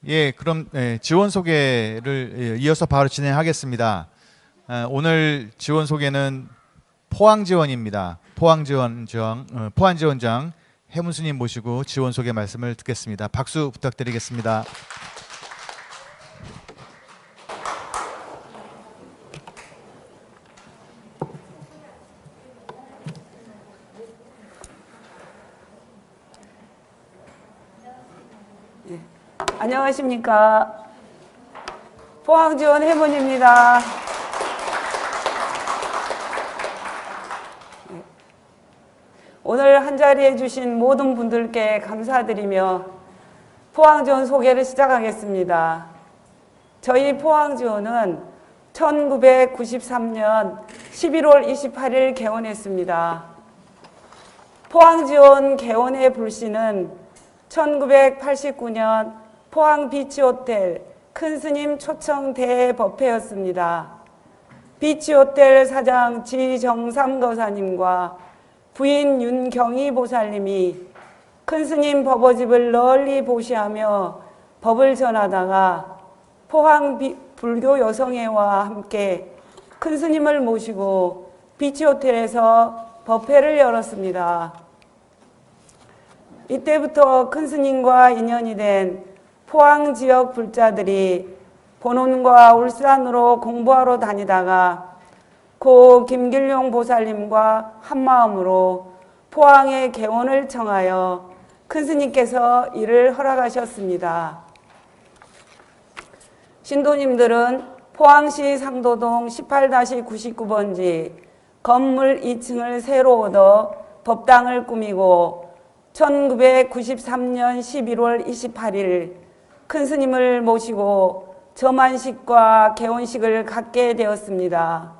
예, 그럼 지원 소개를 이어서 바로 진행하겠습니다. 오늘 지원 소개는 포항지원입니다. 포항지원장 해문스님 모시고 지원 소개 말씀을 듣겠습니다. 박수 부탁드리겠습니다. 안녕하십니까. 포항지원 해문입니다. 오늘 한자리해 주신 모든 분들께 감사드리며 포항지원 소개를 시작하겠습니다. 저희 포항지원은 1993년 11월 28일 개원했습니다. 포항지원 개원의 불씨는 1989년 포항 비치호텔 큰스님 초청 대법회였습니다. 비치호텔 사장 지정삼 거사님과 부인 윤경희 보살님이 큰스님 법어집을 널리 보시하며 법을 전하다가 포항 불교 여성회와 함께 큰스님을 모시고 비치호텔에서 법회를 열었습니다. 이때부터 큰스님과 인연이 된 포항 지역 불자들이 본원과 울산으로 공부하러 다니다가 고 김길용 보살님과 한마음으로 포항의 개원을 청하여 큰스님께서 이를 허락하셨습니다. 신도님들은 포항시 상도동 18-99번지 건물 2층을 새로 얻어 법당을 꾸미고 1993년 11월 28일 큰스님을 모시고 점안식과 개원식을 갖게 되었습니다.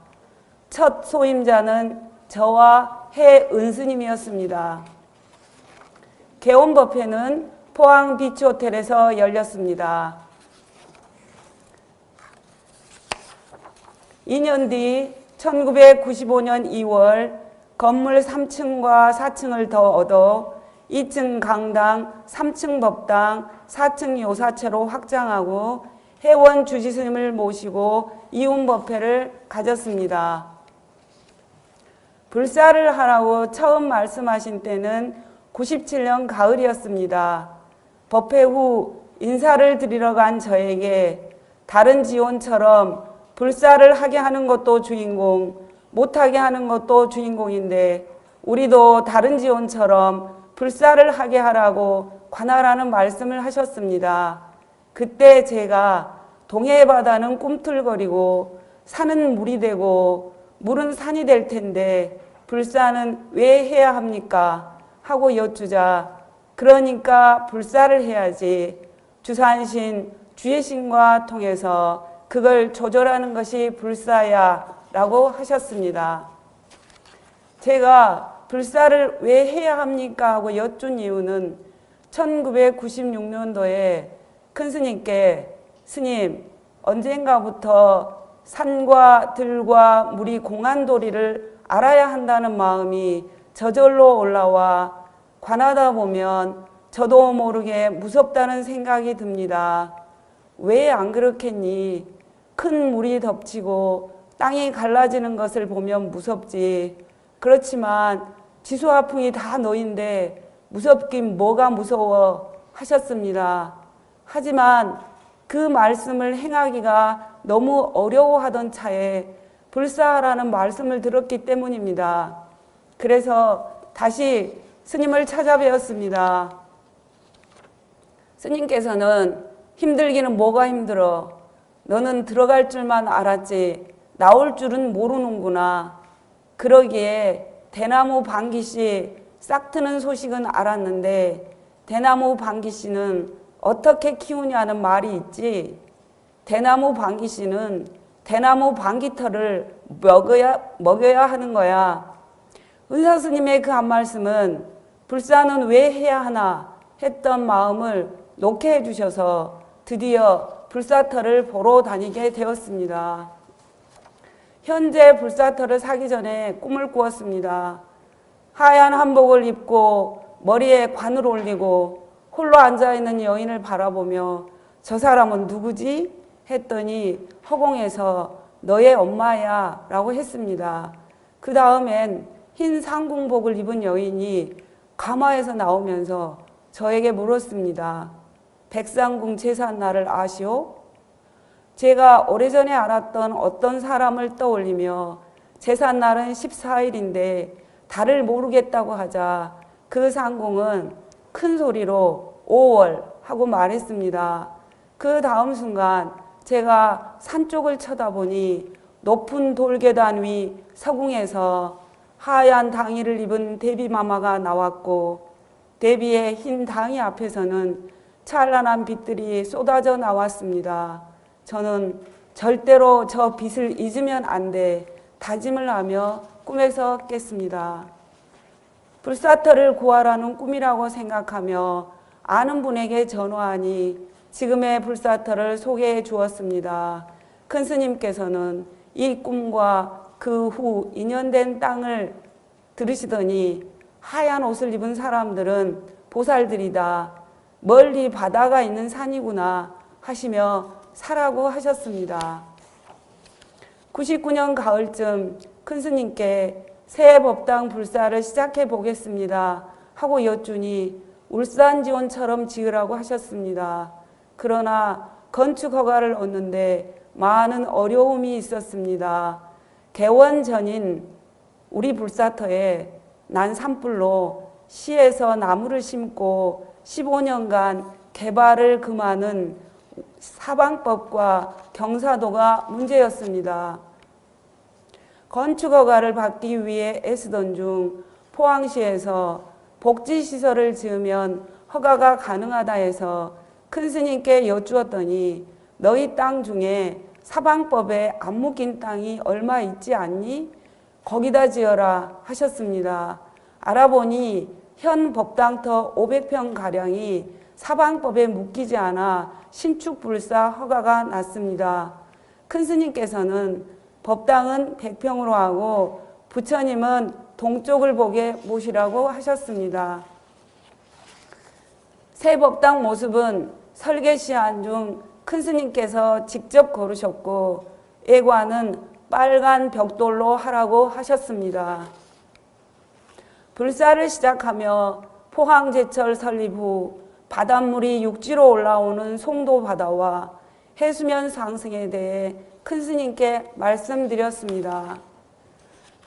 첫 소임자는 저와 해은스님이었습니다. 개원법회는 포항 비치호텔에서 열렸습니다. 2년 뒤 1995년 2월 건물 3층과 4층을 더 얻어 2층 강당, 3층 법당, 4층 요사체로 확장하고 해원 주지스님을 모시고 이운법회를 가졌습니다. 불사를 하라고 처음 말씀하신 때는 97년 가을이었습니다. 법회 후 인사를 드리러 간 저에게 다른 지원처럼 불사를 하게 하는 것도 주인공, 못하게 하는 것도 주인공인데 우리도 다른 지원처럼 불사를 하게 하라고 관하라는 말씀을 하셨습니다. 그때 제가 동해 바다는 꿈틀거리고 산은 물이 되고 물은 산이 될 텐데 불사는 왜 해야 합니까? 하고 여쭈자 그러니까 불사를 해야지 주산신, 주예신과 통해서 그걸 조절하는 것이 불사야 라고 하셨습니다. 제가 불사를 왜 해야 합니까? 하고 여쭌 이유는 1996년도에 큰스님께 스님 언젠가부터 산과 들과 물이 공한도리를 알아야 한다는 마음이 저절로 올라와 관하다 보면 저도 모르게 무섭다는 생각이 듭니다. 왜 안 그렇겠니? 큰 물이 덮치고 땅이 갈라지는 것을 보면 무섭지. 그렇지만 지수화풍이 다 너인데 무섭긴 뭐가 무서워 하셨습니다. 하지만 그 말씀을 행하기가 너무 어려워하던 차에 불사하라는 말씀을 들었기 때문입니다. 그래서 다시 스님을 찾아뵈었습니다. 스님께서는 힘들기는 뭐가 힘들어? 너는 들어갈 줄만 알았지 나올 줄은 모르는구나. 그러기에 대나무 방귀씨 싹 트는 소식은 알았는데 대나무 방귀씨는 어떻게 키우냐는 말이 있지. 대나무 방귀씨는 대나무 방귀털을 먹여야 하는 거야. 은사스님의 그 한 말씀은 불사는 왜 해야 하나 했던 마음을 놓게 해주셔서 드디어 불사털을 보러 다니게 되었습니다. 현재 불사털을 사기 전에 꿈을 꾸었습니다. 하얀 한복을 입고 머리에 관을 올리고 홀로 앉아있는 여인을 바라보며 저 사람은 누구지? 했더니 허공에서 너의 엄마야 라고 했습니다. 그 다음엔 흰 상궁복을 입은 여인이 가마에서 나오면서 저에게 물었습니다. 백상궁 제삿날을 아시오? 제가 오래전에 알았던 어떤 사람을 떠올리며 제삿날은 14일인데 달을 모르겠다고 하자 그 상궁은 큰 소리로 5월 하고 말했습니다. 그 다음 순간 제가 산 쪽을 쳐다보니 높은 돌계단 위 서궁에서 하얀 당의를 입은 대비마마가 나왔고 대비의 흰 당의 앞에서는 찬란한 빛들이 쏟아져 나왔습니다. 저는 절대로 저 빛을 잊으면 안 돼 다짐을 하며 꿈에서 깼습니다. 불사터를 구하라는 꿈이라고 생각하며 아는 분에게 전화하니 지금의 불사터를 소개해 주었습니다. 큰 스님께서는 이 꿈과 그 후 2년 된 땅을 들으시더니 하얀 옷을 입은 사람들은 보살들이다. 멀리 바다가 있는 산이구나 하시며 사라고 하셨습니다. 99년 가을쯤 큰 스님께 새 법당 불사를 시작해 보겠습니다 하고 여쭈니 울산지원처럼 지으라고 하셨습니다. 그러나 건축 허가를 얻는데 많은 어려움이 있었습니다. 개원 전인 우리 불사터에 난 산불로 시에서 나무를 심고 15년간 개발을 금하는 사방법과 경사도가 문제였습니다. 건축 허가를 받기 위해 애쓰던 중 포항시에서 복지시설을 지으면 허가가 가능하다 해서 큰 스님께 여쭈었더니 너희 땅 중에 사방법에 안 묶인 땅이 얼마 있지 않니? 거기다 지어라 하셨습니다. 알아보니 현 법당터 500평가량이 사방법에 묶이지 않아 신축불사 허가가 났습니다. 큰 스님께서는 법당은 100평으로 하고 부처님은 동쪽을 보게 모시라고 하셨습니다. 새 법당 모습은 설계 시한 중 큰 스님께서 직접 고르셨고 예관은 빨간 벽돌로 하라고 하셨습니다. 불사를 시작하며 포항제철 설립 후 바닷물이 육지로 올라오는 송도 바다와 해수면 상승에 대해 큰 스님께 말씀드렸습니다.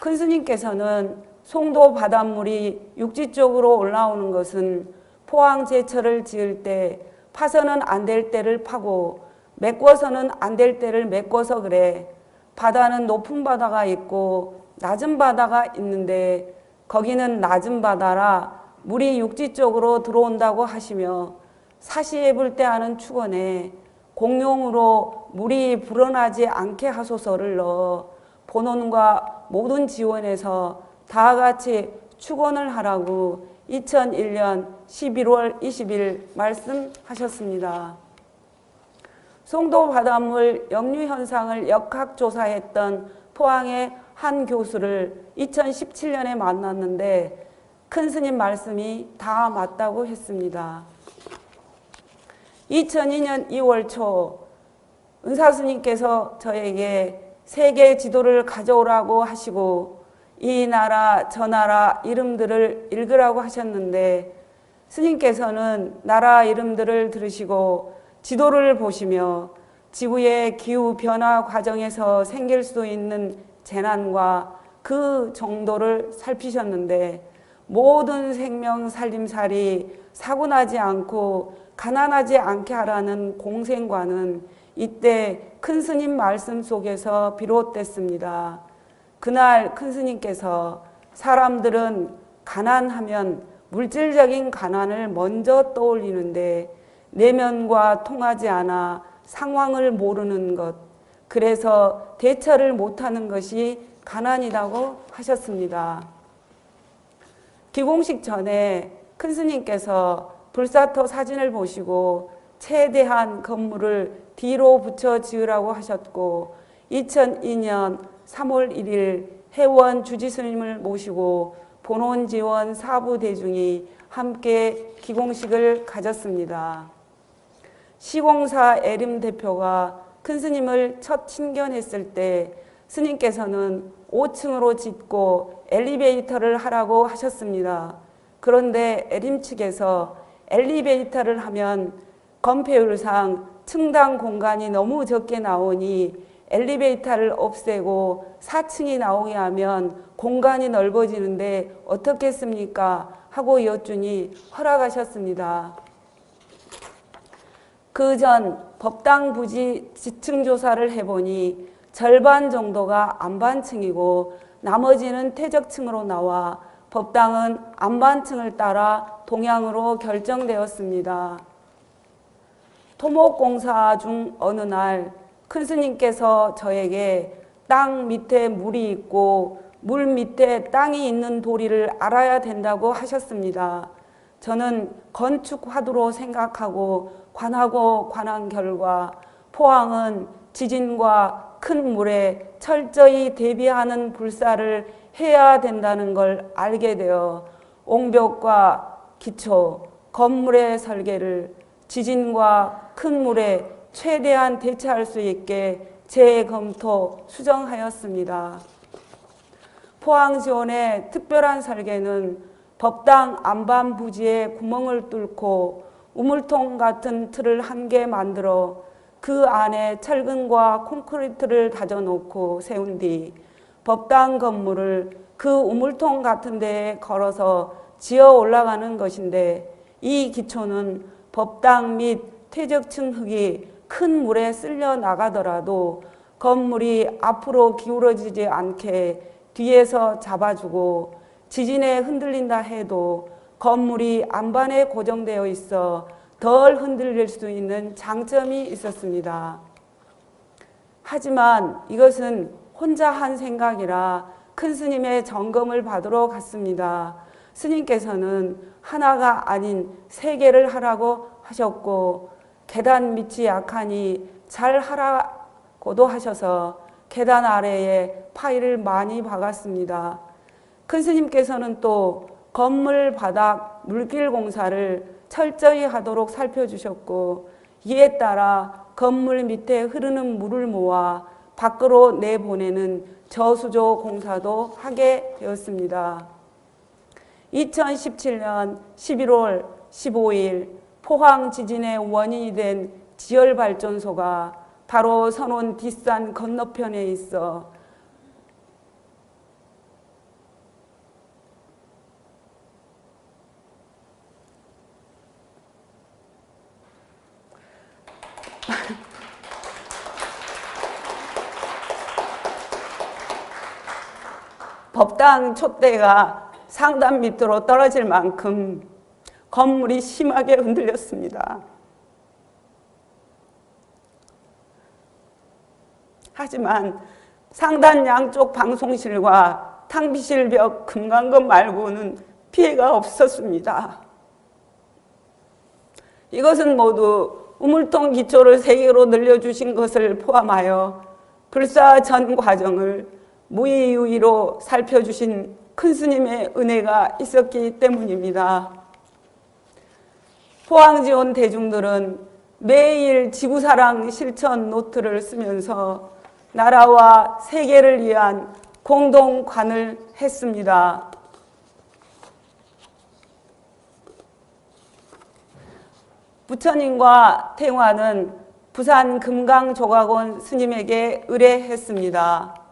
큰 스님께서는 송도 바닷물이 육지 쪽으로 올라오는 것은 포항제철을 지을 때 파서는 안 될 때를 파고 메꿔서는 안 될 때를 메꿔서 그래. 바다는 높은 바다가 있고 낮은 바다가 있는데 거기는 낮은 바다라 물이 육지 쪽으로 들어온다고 하시며 사시해불 때 하는 축원에 공용으로 물이 불어나지 않게 하소서를 넣어 본원과 모든 지원에서 다 같이 축원을 하라고 2001년 11월 20일 말씀하셨습니다. 송도 바닷물 역류 현상을 역학조사했던 포항의 한 교수를 2017년에 만났는데 큰 스님 말씀이 다 맞다고 했습니다. 2002년 2월 초 은사스님께서 저에게 세계 지도를 가져오라고 하시고 이 나라 저 나라 이름들을 읽으라고 하셨는데 스님께서는 나라 이름들을 들으시고 지도를 보시며 지구의 기후 변화 과정에서 생길 수 있는 재난과 그 정도를 살피셨는데 모든 생명 살림살이 사고나지 않고 가난하지 않게 하라는 공생관은 이때 큰 스님 말씀 속에서 비롯됐습니다. 그날 큰 스님께서 사람들은 가난하면 물질적인 가난을 먼저 떠올리는데 내면과 통하지 않아 상황을 모르는 것, 그래서 대처를 못하는 것이 가난이라고 하셨습니다. 기공식 전에 큰 스님께서 불사터 사진을 보시고 최대한 건물을 뒤로 붙여 지으라고 하셨고 2002년 3월 1일 해원 주지스님을 모시고 본원지원 사부 대중이 함께 기공식을 가졌습니다. 시공사 에림 대표가 큰 스님을 첫 친견했을 때 스님께서는 5층으로 짓고 엘리베이터를 하라고 하셨습니다. 그런데 에림 측에서 엘리베이터를 하면 건폐율상 층당 공간이 너무 적게 나오니 엘리베이터를 없애고 4층이 나오게 하면 공간이 넓어지는데 어떻겠습니까? 하고 여쭈니 허락하셨습니다. 그 전 법당 부지 지층 조사를 해보니 절반 정도가 안반층이고 나머지는 퇴적층으로 나와 법당은 안반층을 따라 동향으로 결정되었습니다. 토목공사 중 어느 날 큰 스님께서 저에게 땅 밑에 물이 있고 물 밑에 땅이 있는 도리를 알아야 된다고 하셨습니다. 저는 건축 화두로 생각하고 관한 결과 포항은 지진과 큰 물에 철저히 대비하는 불사를 해야 된다는 걸 알게 되어 옹벽과 기초, 건물의 설계를 지진과 큰 물에 최대한 대처할 수 있게 재검토, 수정하였습니다. 포항지원의 특별한 설계는 법당 안반 부지에 구멍을 뚫고 우물통 같은 틀을 한 개 만들어 그 안에 철근과 콘크리트를 다져놓고 세운 뒤 법당 건물을 그 우물통 같은 데에 걸어서 지어 올라가는 것인데, 이 기초는 법당 및 퇴적층 흙이 큰 물에 쓸려 나가더라도 건물이 앞으로 기울어지지 않게 뒤에서 잡아주고 지진에 흔들린다 해도 건물이 안반에 고정되어 있어 덜 흔들릴 수 있는 장점이 있었습니다. 하지만 이것은 혼자 한 생각이라 큰 스님의 점검을 받으러 갔습니다. 스님께서는 하나가 아닌 3개를 하라고 하셨고 계단 밑이 약하니 잘 하라고도 하셔서 계단 아래에 파이를 많이 박았습니다. 큰 스님께서는 또 건물 바닥 물길 공사를 철저히 하도록 살펴주셨고, 이에 따라 건물 밑에 흐르는 물을 모아 밖으로 내보내는 저수조 공사도 하게 되었습니다. 2017년 11월 15일 포항 지진의 원인이 된 지열발전소가 바로 선원 뒷산 건너편에 있어 법당 촛대가 상단 밑으로 떨어질 만큼 건물이 심하게 흔들렸습니다. 하지만 상단 양쪽 방송실과 탕비실 벽 금강검 말고는 피해가 없었습니다. 이것은 모두 우물통 기초를 3개로 늘려주신 것을 포함하여 불사 전 과정을 무의유의로 살펴주신 큰 스님의 은혜가 있었기 때문입니다. 포항지원 대중들은 매일 지구사랑 실천 노트를 쓰면서 나라와 세계를 위한 공동관을 했습니다. 부처님과 탱화는 부산 금강조각원 스님에게 의뢰했습니다.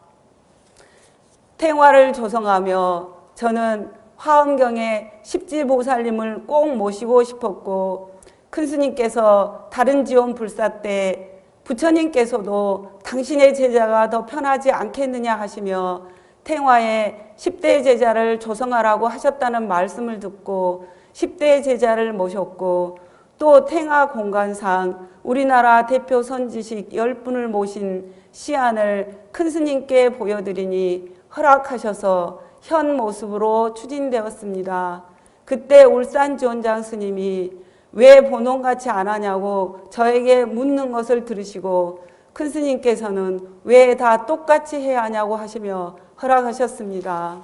탱화를 조성하며 저는 화엄경에 십지보살님을 꼭 모시고 싶었고, 큰 스님께서 다른 지원 불사 때 부처님께서도 당신의 제자가 더 편하지 않겠느냐 하시며 탱화에 10대 제자를 조성하라고 하셨다는 말씀을 듣고 10대 제자를 모셨고, 또 탱화 공간상 우리나라 대표 선지식 10분을 모신 시안을 큰 스님께 보여드리니 허락하셔서 현 모습으로 추진되었습니다. 그때 울산지원장 스님이 왜 본원같이 안 하냐고 저에게 묻는 것을 들으시고 큰 스님께서는 왜 다 똑같이 해야 하냐고 하시며 허락하셨습니다.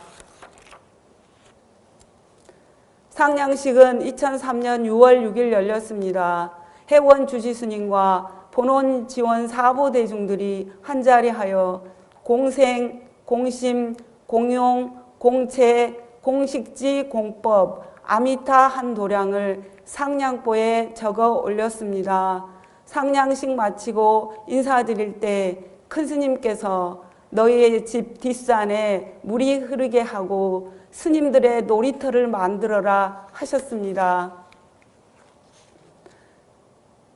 상냥식은 2003년 6월 6일 열렸습니다. 회원 주지스님과 본원 지원 사부 대중들이 한자리하여 공생, 공심, 공용, 공채, 공식지, 공법, 아미타 한 도량을 상냥보에 적어 올렸습니다. 상냥식 마치고 인사드릴 때 큰 스님께서 너희의 집 뒷산에 물이 흐르게 하고 스님들의 놀이터를 만들어라 하셨습니다.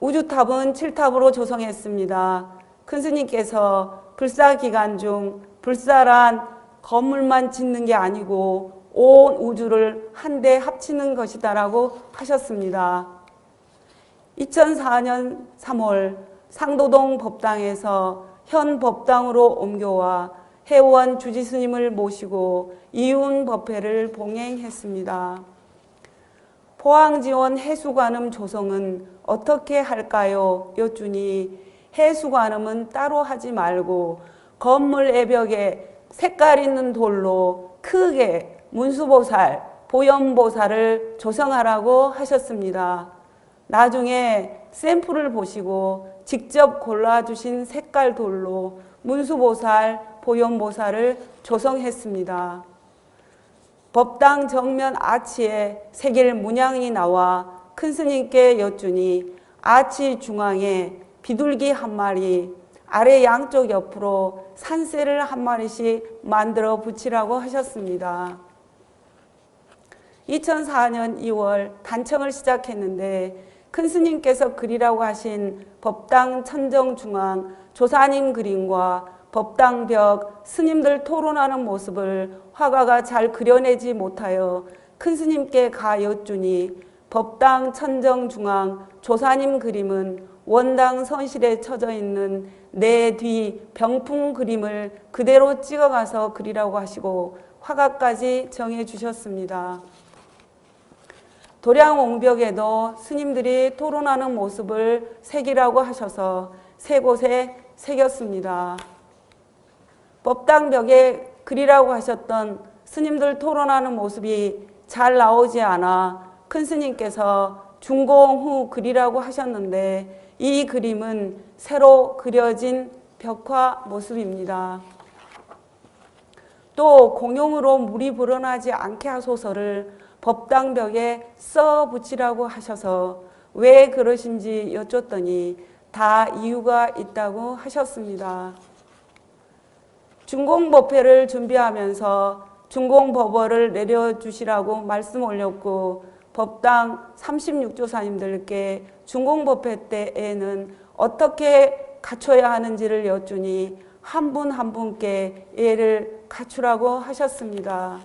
우주탑은 7탑으로 조성했습니다. 큰 스님께서 불사기간 중 불사란 건물만 짓는 게 아니고 온 우주를 한데 합치는 것이다라고 하셨습니다. 2004년 3월 상도동 법당에서 현 법당으로 옮겨와 회원 주지스님을 모시고 이윤 법회를 봉행했습니다. 포항지원 해수관음 조성은 어떻게 할까요? 여쭈니 해수관음은 따로 하지 말고 건물 외벽에 색깔 있는 돌로 크게 문수보살, 보현보살을 조성하라고 하셨습니다. 나중에 샘플을 보시고 직접 골라주신 색깔 돌로 문수보살, 보현보살을 조성했습니다. 법당 정면 아치에 새길 문양이 나와 큰 스님께 여쭈니 아치 중앙에 비둘기 한 마리, 아래 양쪽 옆으로 산새를 한 마리씩 만들어 붙이라고 하셨습니다. 2004년 2월 단청을 시작했는데 큰 스님께서 그리라고 하신 법당 천정중앙 조사님 그림과 법당벽 스님들 토론하는 모습을 화가가 잘 그려내지 못하여 큰 스님께 가 여쭈니 법당 천정중앙 조사님 그림은 원당 선실에 쳐져 있는 내 뒤 병풍 그림을 그대로 찍어가서 그리라고 하시고 화가까지 정해 주셨습니다. 도량 옹벽에도 스님들이 토론하는 모습을 새기라고 하셔서 세 곳에 새겼습니다. 법당벽에 그리라고 하셨던 스님들 토론하는 모습이 잘 나오지 않아 큰 스님께서 중공 후 그리라고 하셨는데 이 그림은 새로 그려진 벽화 모습입니다. 또 공용으로 물이 불어나지 않게 하소서를 법당벽에 써 붙이라고 하셔서 왜 그러신지 여쭙더니 다 이유가 있다고 하셨습니다. 준공법회를 준비하면서 준공법어를 내려주시라고 말씀 올렸고 법당 36조사님들께 준공법회 때에는 어떻게 갖춰야 하는지를 여쭈니 한 분 한 분께 예를 갖추라고 하셨습니다.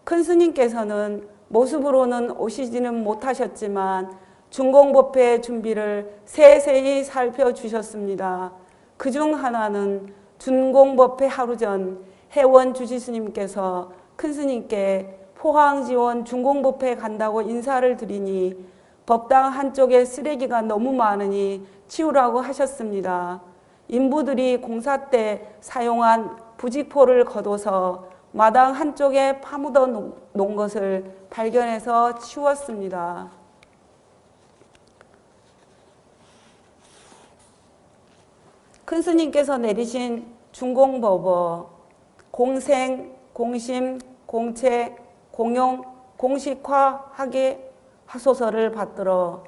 큰 스님께서는 모습으로는 오시지는 못하셨지만 준공법회 준비를 세세히 살펴주셨습니다. 그중 하나는 준공법회 하루 전 회원 주지스님께서 큰 스님께 포항지원 준공법회 간다고 인사를 드리니 법당 한쪽에 쓰레기가 너무 많으니 치우라고 하셨습니다. 인부들이 공사 때 사용한 부직포를 거둬서 마당 한쪽에 파묻어 놓은 것을 발견해서 치웠습니다. 큰 스님께서 내리신 준공법어 공생, 공심, 공채, 공용, 공식화하게 하소서를 받들어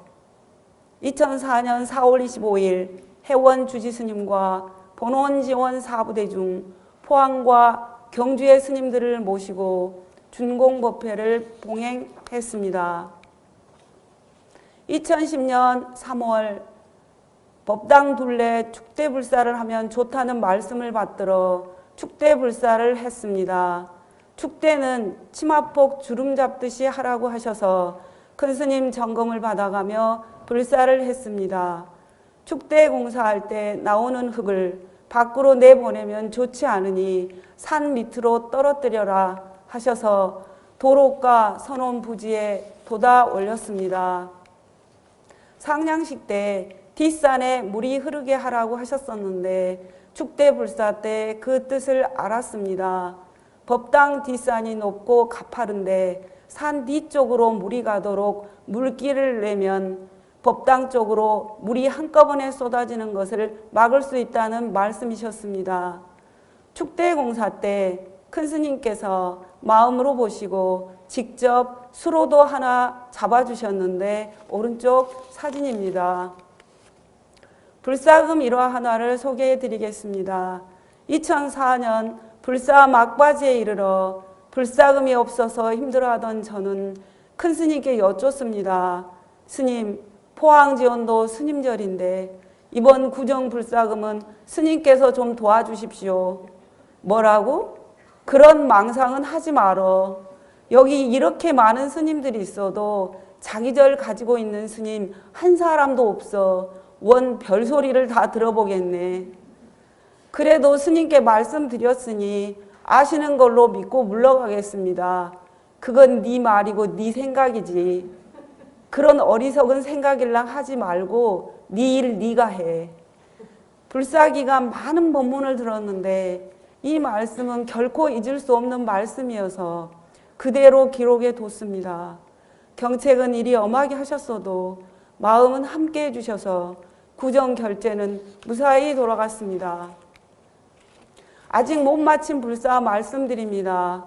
2004년 4월 25일 회원 주지스님과 본원지원 사부대중 포항과 경주의 스님들을 모시고 준공법회를 봉행했습니다. 2010년 3월 법당 둘레 축대불사를 하면 좋다는 말씀을 받들어 축대불사를 했습니다. 축대는 치마폭 주름 잡듯이 하라고 하셔서 큰 스님 점검을 받아가며 불사를 했습니다. 축대 공사할 때 나오는 흙을 밖으로 내보내면 좋지 않으니 산 밑으로 떨어뜨려라 하셔서 도로가 선원 부지에 돋아 올렸습니다. 상냥식 때 뒷산에 물이 흐르게 하라고 하셨었는데 축대 불사 때 그 뜻을 알았습니다. 법당 뒷산이 높고 가파른데 산 뒤쪽으로 물이 가도록 물길을 내면 법당적으로 물이 한꺼번에 쏟아지는 것을 막을 수 있다는 말씀이셨습니다. 축대공사 때 큰 스님께서 마음으로 보시고 직접 수로도 하나 잡아주셨는데 오른쪽 사진입니다. 불사금 일화 하나를 소개해 드리겠습니다. 2004년 불사 막바지에 이르러 불사금이 없어서 힘들어하던 저는 큰 스님께 여쭙습니다. 스님, 포항지원도 스님절인데 이번 구정 불사금은 스님께서 좀 도와주십시오. 뭐라고? 그런 망상은 하지 말어. 여기 이렇게 많은 스님들이 있어도 자기절 가지고 있는 스님 한 사람도 없어. 원 별소리를 다 들어보겠네. 그래도 스님께 말씀드렸으니 아시는 걸로 믿고 물러가겠습니다. 그건 네 말이고 네 생각이지. 그런 어리석은 생각일랑 하지 말고 네 일 네가 해. 불사기간 많은 법문을 들었는데 이 말씀은 결코 잊을 수 없는 말씀이어서 그대로 기록해 뒀습니다. 경책은 일이 엄하게 하셨어도 마음은 함께 해주셔서 구정 결제는 무사히 돌아갔습니다. 아직 못 마친 불사 말씀드립니다.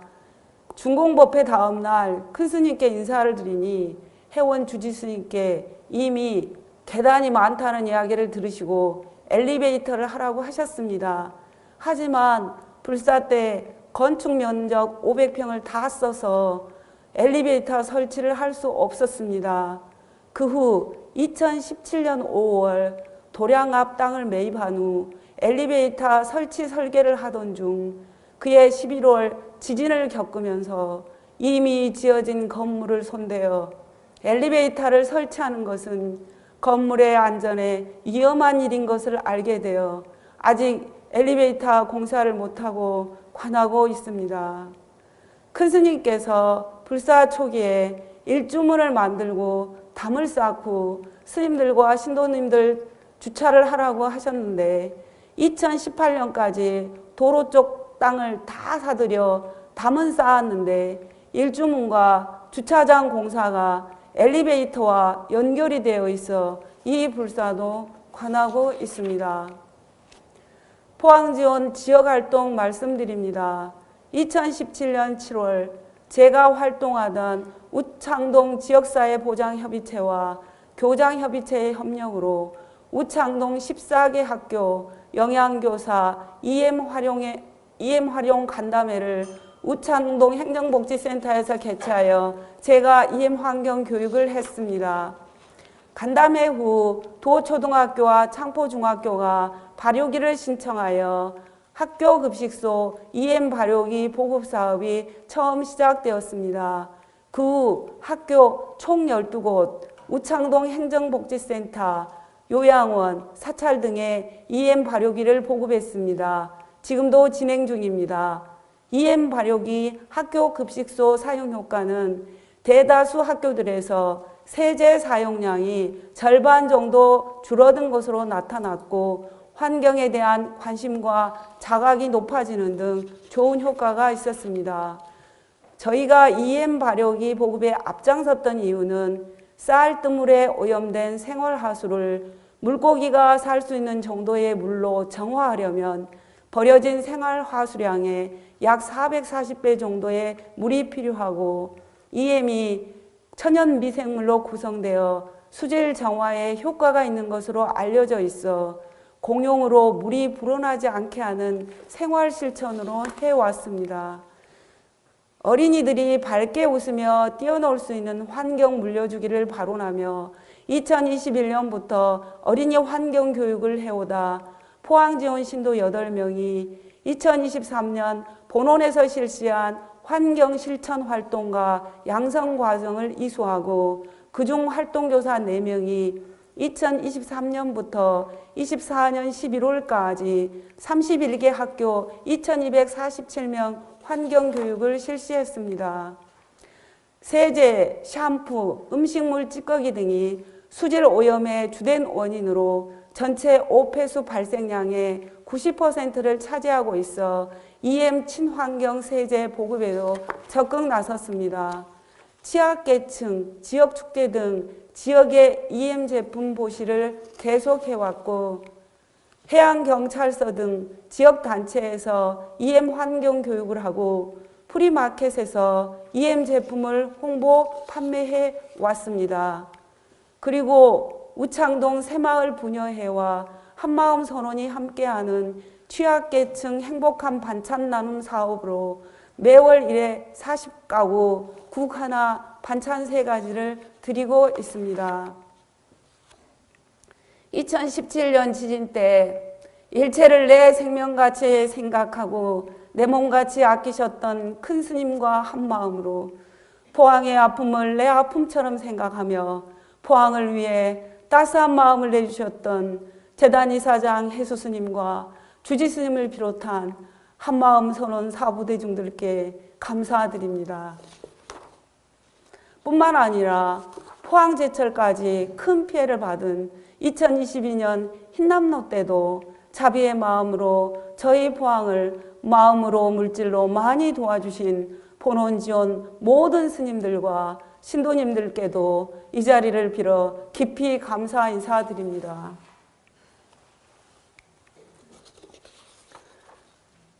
중공법회 다음 날 큰 스님께 인사를 드리니 회원 주지스님께 이미 계단이 많다는 이야기를 들으시고 엘리베이터를 하라고 하셨습니다. 하지만 불사 때 건축 면적 500평을 다 써서 엘리베이터 설치를 할 수 없었습니다. 그 후 2017년 5월 도량 앞 땅을 매입한 후 엘리베이터 설치 설계를 하던 중 그해 11월 지진을 겪으면서 이미 지어진 건물을 손대어 엘리베이터를 설치하는 것은 건물의 안전에 위험한 일인 것을 알게 되어 아직 엘리베이터 공사를 못하고 관하고 있습니다. 큰 스님께서 불사 초기에 일주문을 만들고 담을 쌓고 스님들과 신도님들 주차를 하라고 하셨는데 2018년까지 도로 쪽 땅을 다 사들여 담은 쌓았는데 일주문과 주차장 공사가 엘리베이터와 연결이 되어 있어 이 불사도 관하고 있습니다. 포항지원 지역활동 말씀드립니다. 2017년 7월 제가 활동하던 우창동 지역사회보장협의체와 교장협의체의 협력으로 우창동 14개 학교 영양교사 EM 활용 간담회를 우창동 행정복지센터에서 개최하여 제가 EM 환경 교육을 했습니다. 간담회 후 도초등학교와 창포중학교가 발효기를 신청하여 학교 급식소 EM 발효기 보급 사업이 처음 시작되었습니다. 그 후 학교 총 12곳, 우창동 행정복지센터, 요양원, 사찰 등에 EM 발효기를 보급했습니다. 지금도 진행 중입니다. EM 발효기 학교 급식소 사용 효과는 대다수 학교들에서 세제 사용량이 절반 정도 줄어든 것으로 나타났고 환경에 대한 관심과 자각이 높아지는 등 좋은 효과가 있었습니다. 저희가 EM 발효기 보급에 앞장섰던 이유는 쌀뜨물에 오염된 생활하수를 물고기가 살 수 있는 정도의 물로 정화하려면 버려진 생활하수량의 약 440배 정도의 물이 필요하고 EM이 천연 미생물로 구성되어 수질 정화에 효과가 있는 것으로 알려져 있어 공용으로 물이 불어나지 않게 하는 생활 실천으로 해왔습니다. 어린이들이 밝게 웃으며 뛰어놀 수 있는 환경 물려주기를 발언하며 2021년부터 어린이 환경 교육을 해오다 포항지원 신도 8명이 2023년 본원에서 실시한 환경 실천 활동과 양성 과정을 이수하고 그중 활동교사 4명이 2023년부터 24년 11월까지 31개 학교 2247명 환경교육을 실시했습니다. 세제, 샴푸, 음식물 찌꺼기 등이 수질 오염의 주된 원인으로 전체 오폐수 발생량의 90%를 차지하고 있어 EM 친환경 세제 보급에도 적극 나섰습니다. 취약계층, 지역축제 등 지역의 EM 제품 보시를 계속해왔고 해양경찰서 등 지역단체에서 EM 환경 교육을 하고 프리마켓에서 EM 제품을 홍보, 판매해 왔습니다. 그리고 우창동 새마을 부녀회와 한마음 선원이 함께하는 취약계층 행복한 반찬 나눔 사업으로 매월 1회 40가구 국 하나 반찬 3가지를 드리고 있습니다. 2017년 지진 때 일체를 내 생명같이 생각하고 내 몸같이 아끼셨던 큰 스님과 한마음으로 포항의 아픔을 내 아픔처럼 생각하며 포항을 위해 따스한 마음을 내주셨던 재단 이사장 해수 스님과 주지 스님을 비롯한 한마음 선원 사부대중들께 감사드립니다. 뿐만 아니라 포항제철까지 큰 피해를 받은 2022년 흰남노 때도 자비의 마음으로 저희 포항을 마음으로 물질로 많이 도와주신 본원지원 모든 스님들과 신도님들께도 이 자리를 빌어 깊이 감사 인사드립니다.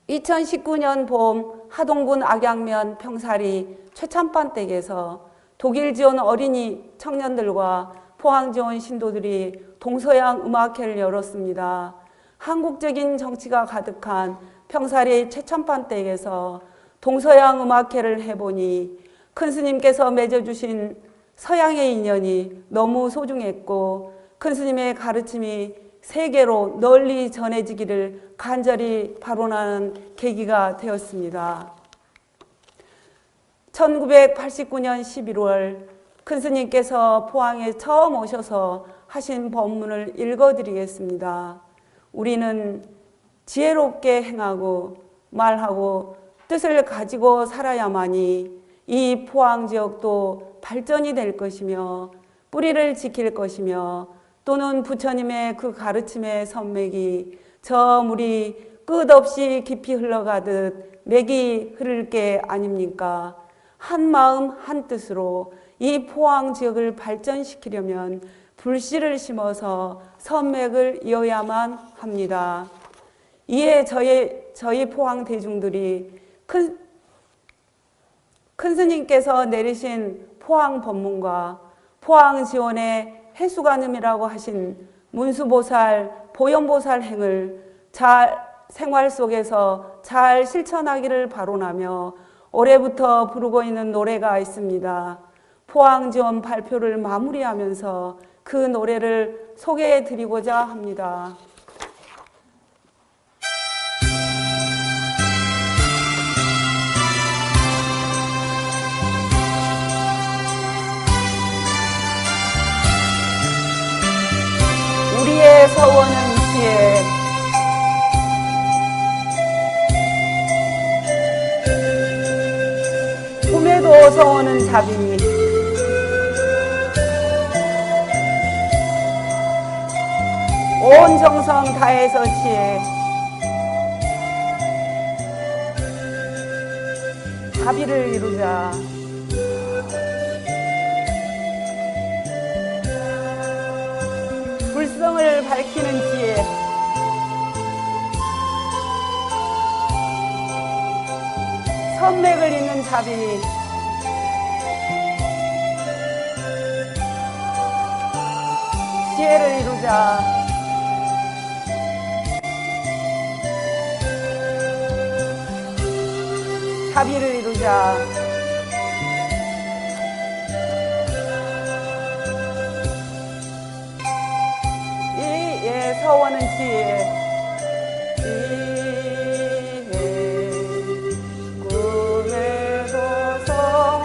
2019년 봄 하동군 악양면 평사리 최참반댁에서 독일 지원 어린이 청년들과 포항 지원 신도들이 동서양 음악회를 열었습니다. 한국적인 정치가 가득한 평사리 최참반댁에서 동서양 음악회를 해보니 큰 스님께서 맺어주신 서양의 인연이 너무 소중했고 큰 스님의 가르침이 세계로 널리 전해지기를 간절히 발언하는 계기가 되었습니다. 1989년 11월 큰 스님께서 포항에 처음 오셔서 하신 법문을 읽어드리겠습니다. 우리는 지혜롭게 행하고 말하고 뜻을 가지고 살아야만이 이 포항 지역도 발전이 될 것이며 뿌리를 지킬 것이며 또는 부처님의 그 가르침의 선맥이 저 물이 끝없이 깊이 흘러가듯 맥이 흐를 게 아닙니까? 한 마음 한 뜻으로 이 포항 지역을 발전시키려면 불씨를 심어서 선맥을 이어야만 합니다. 이에 저희 포항 대중들이 큰 스님께서 내리신 포항 법문과 포항 지원의 해수관음이라고 하신 문수보살, 보현보살 행을 생활 속에서 잘 실천하기를 바로나며 올해부터 부르고 있는 노래가 있습니다. 포항 지원 발표를 마무리하면서 그 노래를 소개해 드리고자 합니다. 우리의 서원은 지혜, 꿈에도 서원은 자비, 온 정성 다해서 지혜, 자비를 이루자. 불성을 밝히는 지혜, 선맥을 잇는 자비, 지혜를 이루자. 자비를 이루자. 서원은 지혜, 꿈에도 서원은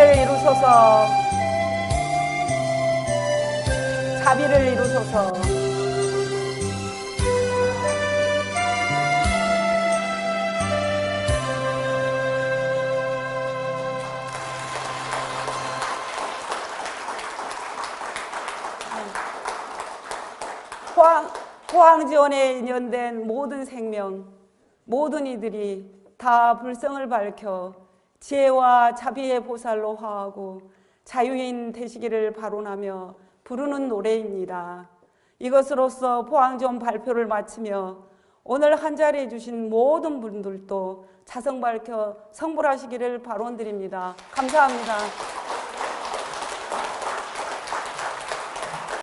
자비를 이루소서. 자비를 이루소서. 포항지원에 인연된 모든 생명, 모든 이들이 다 불성을 밝혀 지혜와 자비의 보살로 화하고 자유인 되시기를 바로나며 부르는 노래입니다. 이것으로서 포항지원 발표를 마치며 오늘 한자리에 주신 모든 분들도 자성 밝혀 성불하시기를 바론드립니다. 감사합니다.